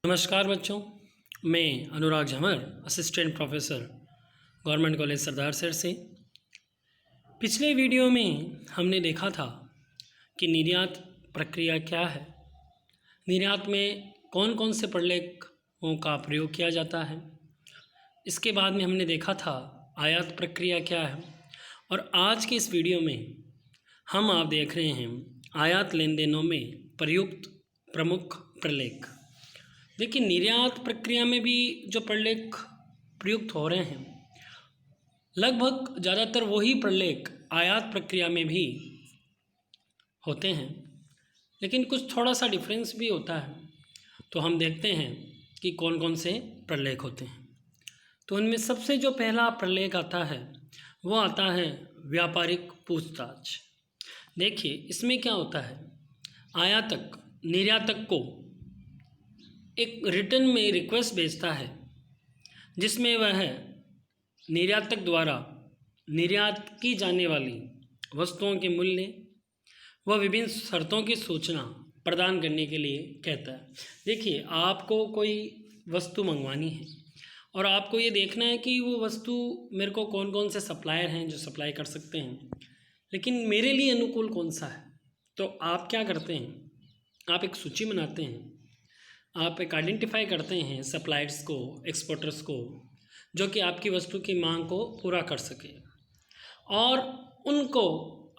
नमस्कार बच्चों, मैं अनुराग झमर, असिस्टेंट प्रोफेसर, गवर्नमेंट कॉलेज सरदार सर से। पिछले वीडियो में हमने देखा था कि निर्यात प्रक्रिया क्या है, निर्यात में कौन कौन से प्रलेखों का प्रयोग किया जाता है। इसके बाद में हमने देखा था आयात प्रक्रिया क्या है, और आज के इस वीडियो में हम आप देख रहे हैं आयात लेन देनों में प्रयुक्त प्रमुख प्रलेख। देखिए, निर्यात प्रक्रिया में भी जो प्रलेख प्रयुक्त हो रहे हैं, लगभग ज़्यादातर वही प्रलेख आयात प्रक्रिया में भी होते हैं, लेकिन कुछ थोड़ा सा डिफरेंस भी होता है। तो हम देखते हैं कि कौन कौन से प्रलेख होते हैं। तो उनमें सबसे जो पहला प्रलेख आता है वो आता है व्यापारिक पूछताछ। देखिए, इसमें क्या होता है, आयातक निर्यातक को एक रिटर्न में रिक्वेस्ट भेजता है जिसमें वह निर्यातक द्वारा निर्यात की जाने वाली वस्तुओं के मूल्य व विभिन्न शर्तों की सूचना प्रदान करने के लिए कहता है। देखिए, आपको कोई वस्तु मंगवानी है और आपको ये देखना है कि वो वस्तु मेरे को कौन कौन से सप्लायर हैं जो सप्लाई कर सकते हैं, लेकिन मेरे लिए अनुकूल कौन सा है। तो आप क्या करते हैं, आप एक सूची बनाते हैं, आप एक आइडेंटिफाई करते हैं सप्लायर्स को, एक्सपोर्टर्स को, जो कि आपकी वस्तु की मांग को पूरा कर सके, और उनको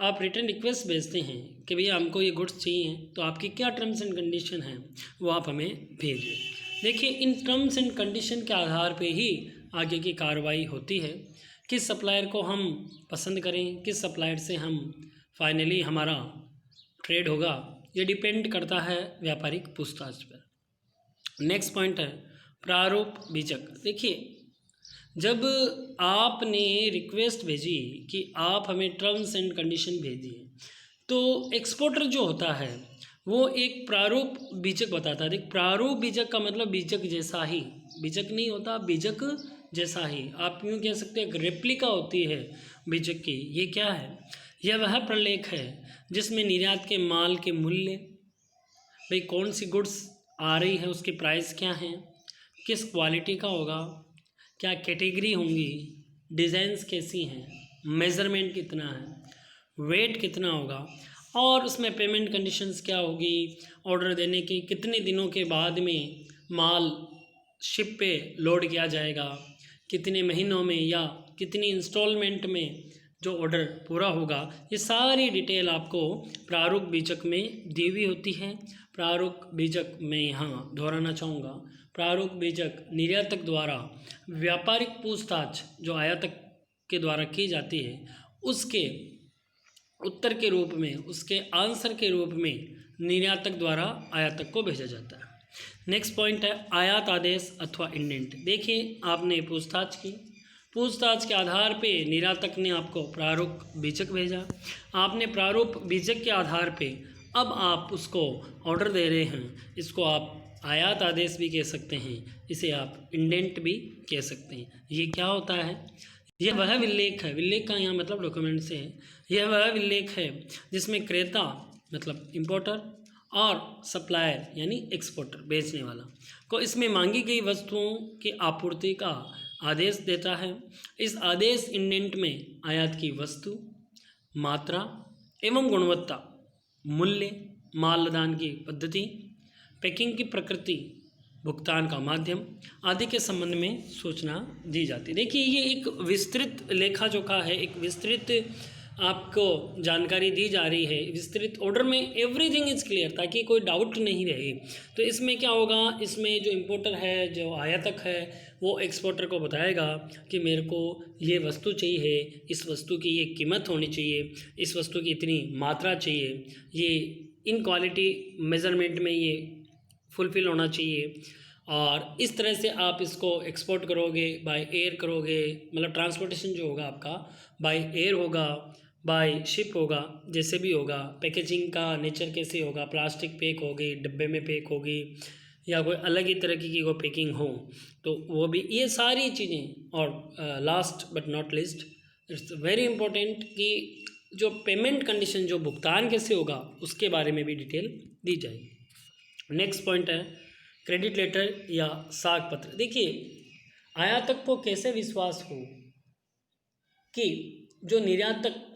आप रिटर्न रिक्वेस्ट भेजते हैं कि भैया हमको ये गुड्स चाहिए, तो आपकी क्या टर्म्स एंड कंडीशन हैं वो आप हमें भेजिए। देखिए, इन टर्म्स एंड कंडीशन के आधार पे ही आगे की कार्रवाई होती है, किस सप्लायर को हम पसंद करें, किस सप्लायर से हम फाइनली हमारा ट्रेड होगा, ये डिपेंड करता है व्यापारिक पूछताछ पर। नेक्स्ट पॉइंट है प्रारूप बीजक। देखिए, जब आपने रिक्वेस्ट भेजी कि आप हमें टर्म्स एंड कंडीशन भेजिए, तो एक्सपोर्टर जो होता है वो एक प्रारूप बीजक बताता है। देख, प्रारूप बीजक का मतलब बीजक जैसा ही, बीजक नहीं होता, बीजक जैसा ही, आप यूँ कह सकते हैं एक रेप्लिका होती है बीजक की। ये क्या है, यह वह प्रलेख है जिसमें निर्यात के माल के मूल्य, भाई कौन सी गुड्स आ रही है, उसकी प्राइस क्या है, किस क्वालिटी का होगा, क्या कैटेगरी होंगी, डिज़ाइंस कैसी हैं, मेज़रमेंट कितना है, वेट कितना होगा, और उसमें पेमेंट कंडीशंस क्या होगी, ऑर्डर देने के कितने दिनों के बाद में माल शिप पे लोड किया जाएगा, कितने महीनों में या कितनी इंस्टॉलमेंट में जो ऑर्डर पूरा होगा, ये सारी डिटेल आपको प्रारूप बीजक में दी हुई होती है। प्रारूप बीजक मैं यहाँ दोहराना चाहूँगा, प्रारूप बीजक निर्यातक द्वारा व्यापारिक पूछताछ जो आयातक के द्वारा की जाती है, उसके उत्तर के रूप में, उसके आंसर के रूप में निर्यातक द्वारा आयातक को भेजा जाता है। नेक्स्ट पॉइंट है आयात आदेश अथवा इंडेंट। देखिए, आपने पूछताछ की, पूछताछ के आधार पे निर्यातक ने आपको प्रारूप बीजक भेजा, आपने प्रारूप बीजक के आधार पे अब आप उसको ऑर्डर दे रहे हैं, इसको आप आयात आदेश भी कह सकते हैं, इसे आप इंडेंट भी कह सकते हैं। ये क्या होता है, यह वह विलेख है, विलेख का यहाँ मतलब डॉक्यूमेंट से है, यह वह विलेख है जिसमें क्रेता मतलब इंपोर्टर और सप्लायर यानी एक्सपोर्टर बेचने वाला को इसमें मांगी गई वस्तुओं की आपूर्ति का आदेश देता है। इस आदेश इंडेंट में आयात की वस्तु, मात्रा एवं गुणवत्ता, मूल्य, माल लदान की पद्धति, पैकिंग की प्रकृति, भुगतान का माध्यम आदि के संबंध में सूचना दी जाती है। देखिए, ये एक विस्तृत लेखा जोखा है, एक विस्तृत आपको जानकारी दी जा रही है, विस्तृत ऑर्डर में एवरीथिंग इज़ क्लियर, ताकि कोई डाउट नहीं रहे। तो इसमें क्या होगा, इसमें जो इंपोर्टर है, जो आयातक है, वो एक्सपोर्टर को बताएगा कि मेरे को ये वस्तु चाहिए, इस वस्तु की ये कीमत होनी चाहिए, इस वस्तु की इतनी मात्रा चाहिए, ये इन क्वालिटी मेज़रमेंट में ये फुलफ़िल होना चाहिए, और इस तरह से आप इसको एक्सपोर्ट करोगे, बाय एयर करोगे, मतलब ट्रांसपोर्टेशन जो होगा आपका बाय एयर होगा, बाय शिप होगा, जैसे भी होगा, पैकेजिंग का नेचर कैसे होगा, प्लास्टिक पैक होगी, डब्बे में पैक होगी, या कोई अलग ही तरह की कोई पैकिंग हो, तो वो भी, ये सारी चीज़ें। और last but not list, it's very important कि जो पेमेंट कंडीशन, जो भुगतान कैसे होगा, उसके बारे में भी डिटेल दी जाएगी। नेक्स्ट पॉइंट है क्रेडिट लेटर या साख पत्र। देखिए आयातक को कैसे विश्वास हो कि जो निर्यातक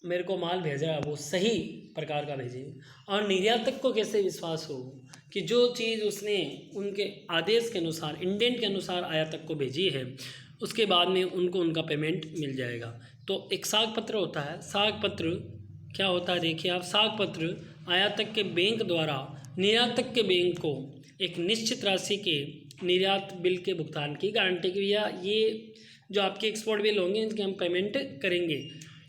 मेरे को माल भेज रहा है वो सही प्रकार का भेजे, और निर्यातक को कैसे विश्वास हो कि जो चीज़ उसने उनके आदेश के अनुसार, इंडेंट के अनुसार आयातक को भेजी है, उसके बाद में उनको उनका पेमेंट मिल जाएगा। तो एक साख पत्र होता है। साख पत्र क्या होता है, देखिए आप, साख पत्र आयातक के बैंक द्वारा निर्यातक के बैंक को एक निश्चित राशि के निर्यात बिल के भुगतान की गारंटी की, या ये जो आपके एक्सपोर्ट बिल होंगे इनके हम पेमेंट करेंगे।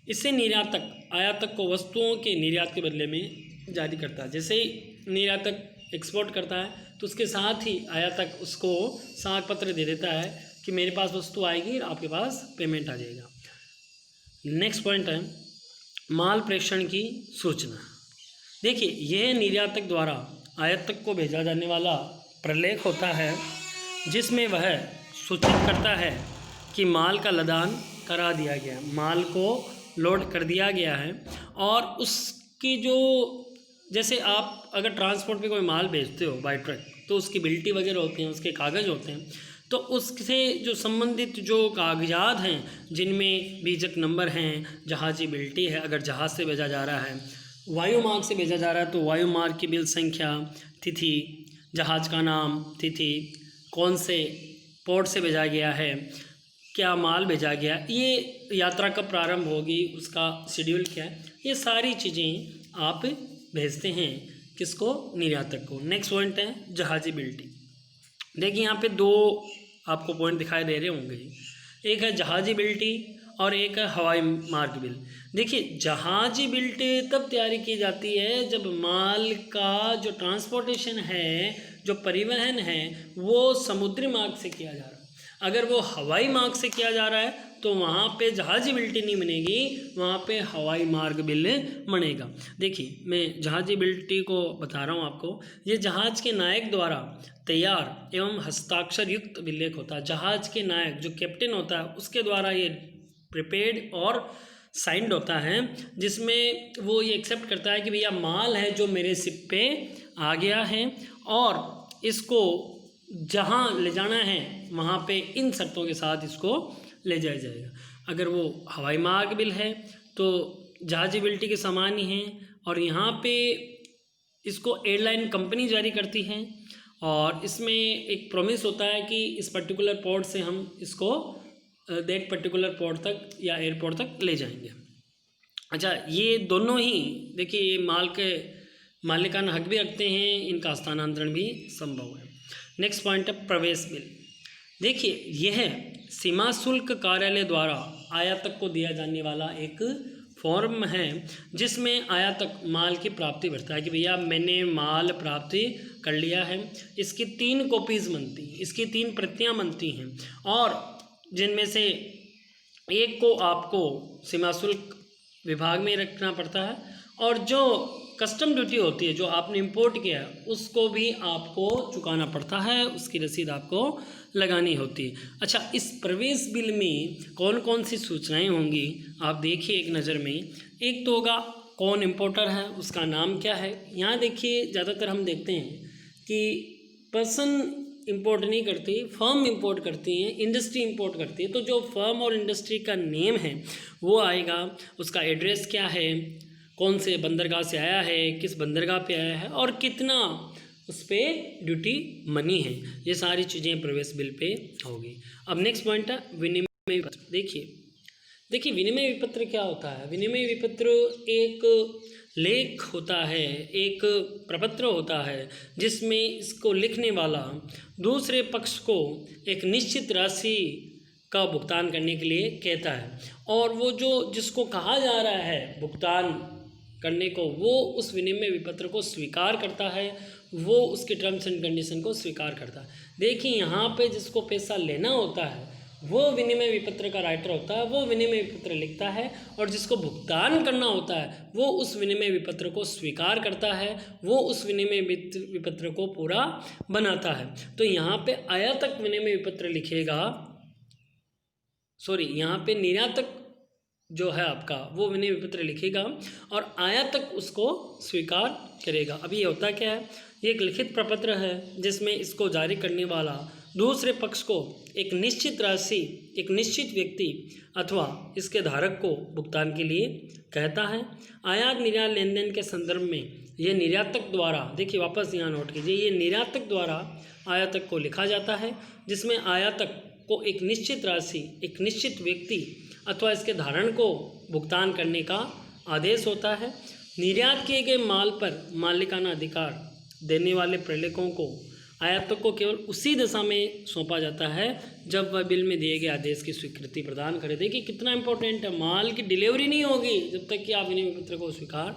इससे निर्यातक आयातक को वस्तुओं के निर्यात के बदले में जारी करता है। जैसे ही निर्यातक एक्सपोर्ट करता है तो उसके साथ ही आयातक उसको साख पत्र दे देता है कि मेरे पास वस्तु आएगी, आपके पास पेमेंट आ जाएगा। नेक्स्ट पॉइंट है माल प्रेषण की सूचना। देखिए यह निर्यातक द्वारा आयातक को भेजा जाने वाला प्रलेख होता है जिसमें वह सूचित करता है कि माल का लदान करा दिया गया, माल को लोड कर दिया गया है, और उसकी जो, जैसे आप अगर ट्रांसपोर्ट पे कोई माल भेजते हो बाय ट्रक तो उसकी बिल्टी वगैरह होती हैं, उसके कागज़ होते हैं, तो उससे जो संबंधित जो कागजात हैं जिनमें बीजक नंबर हैं, जहाजी बिल्टी है, अगर जहाज़ से भेजा जा रहा है, वायु मार्ग से भेजा जा रहा है तो वायु मार्ग की बिल संख्या, तिथि, जहाज़ का नाम, तिथि, कौन से पोर्ट से भेजा गया है, क्या माल भेजा गया, ये यात्रा कब प्रारंभ होगी, उसका शेड्यूल क्या है, ये सारी चीज़ें आप भेजते हैं किसको, निर्यातक को। नेक्स्ट पॉइंट है जहाजी बिल्टी। देखिए यहाँ पे दो आपको पॉइंट दिखाई दे रहे होंगे, एक है जहाजी बिल्टी और एक है हवाई मार्ग बिल। देखिए जहाजी बिल्टी तब तैयारी की जाती है जब माल का जो ट्रांसपोर्टेशन है, जो परिवहन है, वो समुद्री मार्ग से किया जा रहा है। अगर वो हवाई मार्ग से किया जा रहा है तो वहाँ पे जहाजी बिल्टी नहीं बनेगी, वहाँ पे हवाई मार्ग बिल बनेगा। देखिए मैं जहाजी बिल्टी को बता रहा हूँ आपको, ये जहाज़ के नायक द्वारा तैयार एवं हस्ताक्षर युक्त विलेख होता है। जहाज़ के नायक जो कैप्टन होता है उसके द्वारा ये प्रिपेयर्ड और साइंड होता है, जिसमें वो ये एक्सेप्ट करता है कि भैया माल है जो मेरे शिप पे आ गया है और इसको जहाँ ले जाना है वहाँ पे इन शर्तों के साथ इसको ले जाया जाएगा। अगर वो हवाई मार्ग बिल है तो जहाजी बिल्टी के समान ही है, और यहाँ पे इसको एयरलाइन कंपनी जारी करती है, और इसमें एक प्रॉमिस होता है कि इस पर्टिकुलर पोर्ट से हम इसको दैट पर्टिकुलर पोर्ट तक या एयरपोर्ट तक ले जाएंगे। अच्छा, ये दोनों ही देखिए ये माल के मालिकाना हक भी रखते हैं, इनका स्थानांतरण भी संभव है। नेक्स्ट पॉइंट है प्रवेश बिल। देखिए यह सीमा शुल्क कार्यालय द्वारा आयातक को दिया जाने वाला एक फॉर्म है जिसमें आयातक माल की प्राप्ति भरता है कि भैया मैंने माल प्राप्ति कर लिया है। इसकी 3 कॉपीज़ बनती हैं, इसकी 3 प्रतियां बनती हैं, और जिनमें से एक को आपको सीमा शुल्क विभाग में रखना पड़ता है, और जो कस्टम ड्यूटी होती है जो आपने इंपोर्ट किया है उसको भी आपको चुकाना पड़ता है, उसकी रसीद आपको लगानी होती है। अच्छा, इस प्रवेश बिल में कौन कौन सी सूचनाएं होंगी आप देखिए एक नज़र में। एक तो होगा कौन इंपोर्टर है, उसका नाम क्या है। यहाँ देखिए ज़्यादातर हम देखते हैं कि पर्सन इंपोर्ट नहीं करती, फर्म इंपोर्ट करती हैं, इंडस्ट्री इंपोर्ट करती है। तो जो फर्म और इंडस्ट्री का नेम है वो आएगा, उसका एड्रेस क्या है, कौन से बंदरगाह से आया है, किस बंदरगाह पे आया है, और कितना उस पर ड्यूटी मनी है, ये सारी चीज़ें प्रवेश बिल पे होगी। अब नेक्स्ट पॉइंट है विनिमय विपत्र। देखिए विनिमय विपत्र क्या होता है। विनिमय विपत्र एक लेख होता है, एक प्रपत्र होता है जिसमें इसको लिखने वाला दूसरे पक्ष को एक निश्चित राशि का भुगतान करने के लिए कहता है, और वो जो जिसको कहा जा रहा है भुगतान करने को, वो उस विनिमय विपत्र को स्वीकार करता है, वो उसके टर्म्स एंड कंडीशन को स्वीकार करता है। देखिए यहाँ पे जिसको पैसा लेना होता है वो विनिमय विपत्र का राइटर होता है, वो विनिमय विपत्र लिखता है, और जिसको भुगतान करना होता है वो उस विनिमय विपत्र को स्वीकार करता है, वो उस विनिमय विपत्र को पूरा बनाता है। तो यहाँ पे आयातक विनिमय विपत्र लिखेगा, यहाँ पे निर्यातक जो है आपका वो विनिमय विपत्र लिखेगा और आयातक उसको स्वीकार करेगा। अभी ये होता क्या है, ये एक लिखित प्रपत्र है जिसमें इसको जारी करने वाला दूसरे पक्ष को एक निश्चित राशि, एक निश्चित व्यक्ति अथवा इसके धारक को भुगतान के लिए कहता है। आयात निर्यात लेन देन के संदर्भ में ये निर्यातक द्वारा, देखिए वापस यहाँ नोट कीजिए, ये निर्यातक द्वारा आयातक को लिखा जाता है, जिसमें आयातक को एक निश्चित राशि, एक निश्चित व्यक्ति अथवा इसके धारण को भुगतान करने का आदेश होता है। निर्यात किए गए माल पर मालिकाना अधिकार देने वाले प्रलेखों को आयातक को केवल उसी दशा में सौंपा जाता है जब वह बिल में दिए गए आदेश की स्वीकृति प्रदान करे। देखिए कितना इंपॉर्टेंट है, माल की डिलीवरी नहीं होगी जब तक कि आप विनिमय पत्र को स्वीकार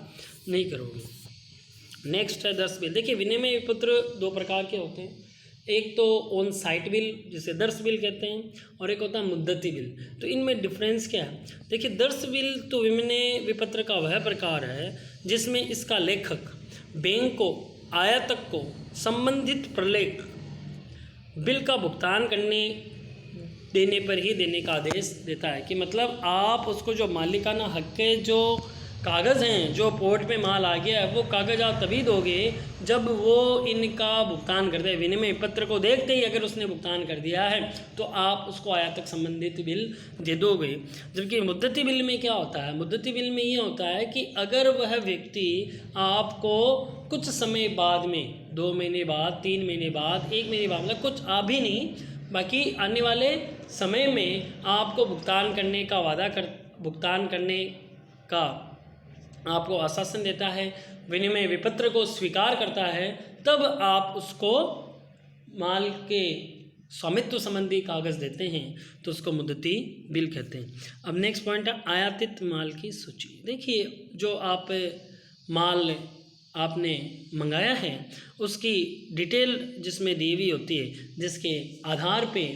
नहीं करोगे। नेक्स्ट है दर्श बिल। देखिए विनिमय पत्र दो प्रकार के होते हैं, एक तो ऑन साइट बिल जिसे दर्श बिल कहते हैं और एक होता है मुद्दती बिल। तो इनमें डिफरेंस क्या है? देखिए दर्श बिल तो विनिमय विपत्र का वह प्रकार है जिसमें इसका लेखक बैंक को, आयातक को संबंधित प्रलेख बिल का भुगतान करने देने पर ही देने का आदेश देता है। कि मतलब आप उसको जो मालिकाना हक के जो कागज़ हैं, जो पोर्ट में माल आ गया है, वो कागज़ आप तभी दोगे जब वो इनका भुगतान कर दे। विनिमय पत्र को देखते ही अगर उसने भुगतान कर दिया है तो आप उसको आयातक संबंधित बिल दे दोगे। जबकि मुद्दती बिल में क्या होता है? मुद्दती बिल में ये होता है कि अगर वह व्यक्ति आपको कुछ समय बाद में, 2 महीने बाद, 3 महीने बाद, 1 महीने बाद, मतलब कुछ अभी नहीं, बाकी आने वाले समय में आपको भुगतान करने का भुगतान करने का आपको आश्वासन देता है, विनिमय विपत्र को स्वीकार करता है, तब आप उसको माल के स्वामित्व संबंधी कागज़ देते हैं तो उसको मुद्दती बिल कहते हैं। अब नेक्स्ट पॉइंट है आयातित माल की सूची। देखिए जो आप माल आपने मंगाया है उसकी डिटेल जिसमें दी हुई होती है, जिसके आधार पे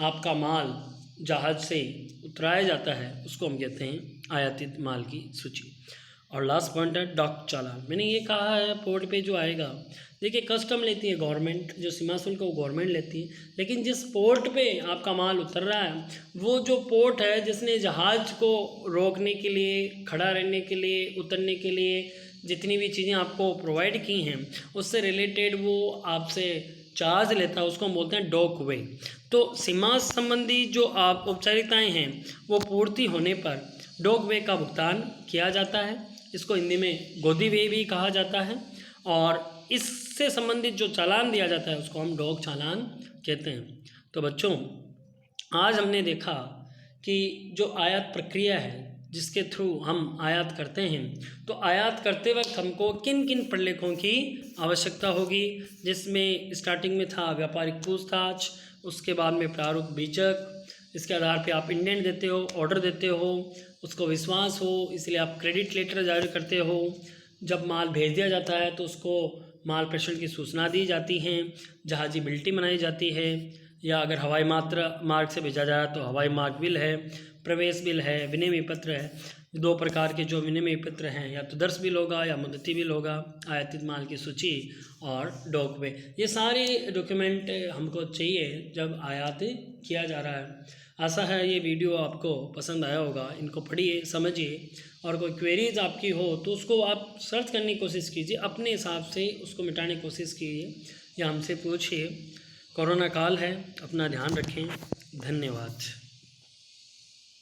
आपका माल जहाज़ से उतराया जाता है, उसको हम कहते हैं आयातित माल की सूची। और लास्ट पॉइंट है डॉक चालान। मैंने ये कहा है पोर्ट पे जो आएगा, देखिए कस्टम लेती है गवर्नमेंट, जो सीमा शुल्क वो गवर्नमेंट लेती है, लेकिन जिस पोर्ट पे आपका माल उतर रहा है वो जो पोर्ट है जिसने जहाज़ को रोकने के लिए, खड़ा रहने के लिए, उतरने के लिए जितनी भी चीज़ें आपको प्रोवाइड की हैं उससे रिलेटेड वो आपसे चार्ज लेता है, उसको हम बोलते हैं डॉक वे। तो सीमा संबंधी जो आप औपचारिकताएँ हैं वो पूर्ति होने पर डॉक वे का भुगतान किया जाता है। इसको हिंदी में गोदी वे भी कहा जाता है। और इससे संबंधित जो चालान दिया जाता है उसको हम डॉक चालान कहते हैं। तो बच्चों आज हमने देखा कि जो आयात प्रक्रिया है जिसके थ्रू हम आयात करते हैं, तो आयात करते वक्त हमको किन किन प्रलेखों की आवश्यकता होगी, जिसमें स्टार्टिंग में था व्यापारिक पूछताछ, उसके बाद में प्रारूप बीजक, इसके आधार पे आप इंडेंट देते हो, ऑर्डर देते हो, उसको विश्वास हो इसलिए आप क्रेडिट लेटर जारी करते हो, जब माल भेज दिया जाता है तो उसको माल प्रेषण की सूचना दी जाती है, जहाजी बिल्टी बनाई जाती है, या अगर हवाई मार्ग से भेजा जाए तो हवाई मार्ग बिल है, प्रवेश बिल है, विनिमय पत्र है। 2 प्रकार के जो विनिमय पत्र हैं, या तो दर्श बिल होगा या मुद्दती बिल होगा, आयातित माल की सूची और डॉक वे। ये सारे डॉक्यूमेंट हमको चाहिए जब आयात किया जा रहा है। आशा है ये वीडियो आपको पसंद आया होगा। इनको पढ़िए, समझिए, और कोई क्वेरीज आपकी हो तो उसको आप सर्च करने की कोशिश कीजिए, अपने हिसाब से उसको मिटाने की कोशिश कीजिए या हमसे पूछिए। कोरोना काल है, अपना ध्यान रखें। धन्यवाद।